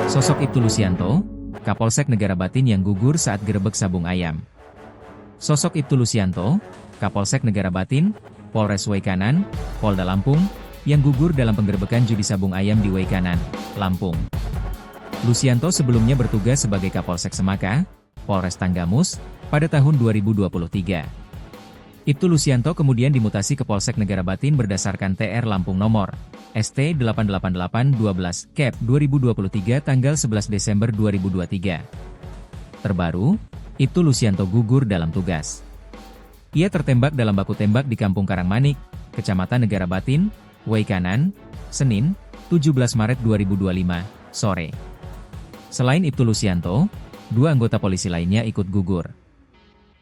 Sosok Ibtu Lusianto, Kapolsek Negara Batin yang gugur saat gerebek sabung ayam. Sosok Ibtu Lusianto, Kapolsek Negara Batin, Polres Waikanan, Polda Lampung, yang gugur dalam penggerebekan judi sabung ayam di Waikanan, Lampung. Lusianto sebelumnya bertugas sebagai Kapolsek Semaka, Polres Tanggamus, pada tahun 2023. Ibtu Lusianto kemudian dimutasi ke Polsek Negara Batin berdasarkan TR Lampung nomor ST 88812 Cap 2023 tanggal 11 Desember 2023. Terbaru, Ibtu Lusianto gugur dalam tugas. Ia tertembak dalam baku tembak di Kampung Karangmanik, Kecamatan Negara Batin, Waikanan, Senin, 17 Maret 2025, sore. Selain Ibtu Lusianto, dua anggota polisi lainnya ikut gugur.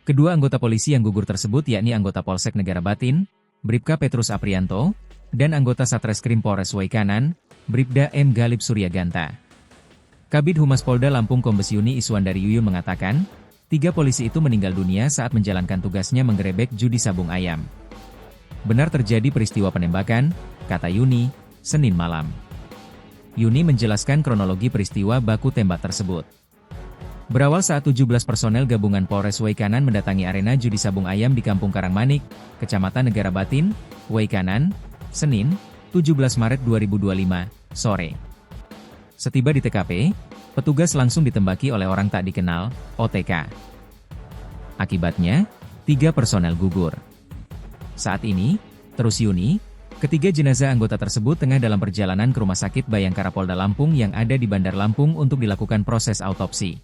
Kedua anggota polisi yang gugur tersebut yakni anggota Polsek Negara Batin, Bribka Petrus Aprianto, dan anggota Satreskrim Polres Waikanan, Bribda M. Galib Suryaganta. Kabid Humas Polda Lampung Kombes Yuni Iswandari Yuyun mengatakan, 3 polisi itu meninggal dunia saat menjalankan tugasnya menggerebek judi sabung ayam. Benar terjadi peristiwa penembakan, kata Yuni, Senin malam. Yuni menjelaskan kronologi peristiwa baku tembak tersebut. Berawal saat 17 personel gabungan Polres Waikanan mendatangi arena judi sabung ayam di Kampung Karangmanik, Kecamatan Negara Batin, Waikanan, Senin, 17 Maret 2025, sore. Setiba di TKP, petugas langsung ditembaki oleh orang tak dikenal, OTK. Akibatnya, 3 personel gugur. Saat ini, terus Yuni, ketiga jenazah anggota tersebut tengah dalam perjalanan ke Rumah Sakit Bayangkara Polda Lampung yang ada di Bandar Lampung untuk dilakukan proses autopsi.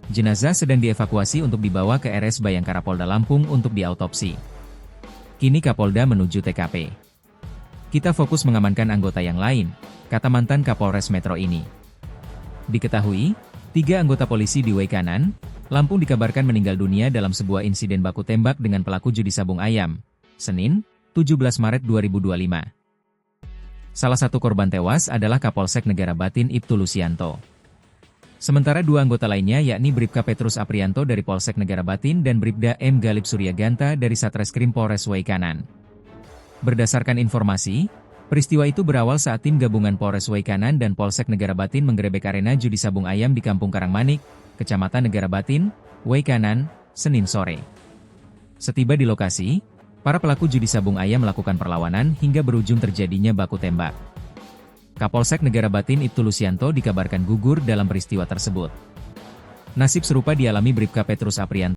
Jenazah sedang dievakuasi untuk dibawa ke RS Bayangkara Polda Lampung untuk diautopsi. Kini Kapolda menuju TKP. Kita fokus mengamankan anggota yang lain, kata mantan Kapolres Metro ini. Diketahui, 3 anggota polisi di Waikanan, Lampung dikabarkan meninggal dunia dalam sebuah insiden baku tembak dengan pelaku judi sabung ayam, Senin, 17 Maret 2025. Salah satu korban tewas adalah Kapolsek Negara Batin Ibtu Lusianto. Sementara 2 anggota lainnya yakni Bribka Petrus Aprianto dari Polsek Negara Batin dan Bribda M. Galib Suryaganta dari Satreskrim Polres Waikanan. Berdasarkan informasi, peristiwa itu berawal saat tim gabungan Polres Waikanan dan Polsek Negara Batin menggerebek arena judi sabung ayam di Kampung Karangmanik, Kecamatan Negara Batin, Waikanan, Senin sore. Setiba di lokasi, para pelaku judi sabung ayam melakukan perlawanan hingga berujung terjadinya baku tembak. Kapolsek Negara Batin Ibtu Lusianto dikabarkan gugur dalam peristiwa tersebut. Nasib serupa dialami Bribka Petrus Aprianto.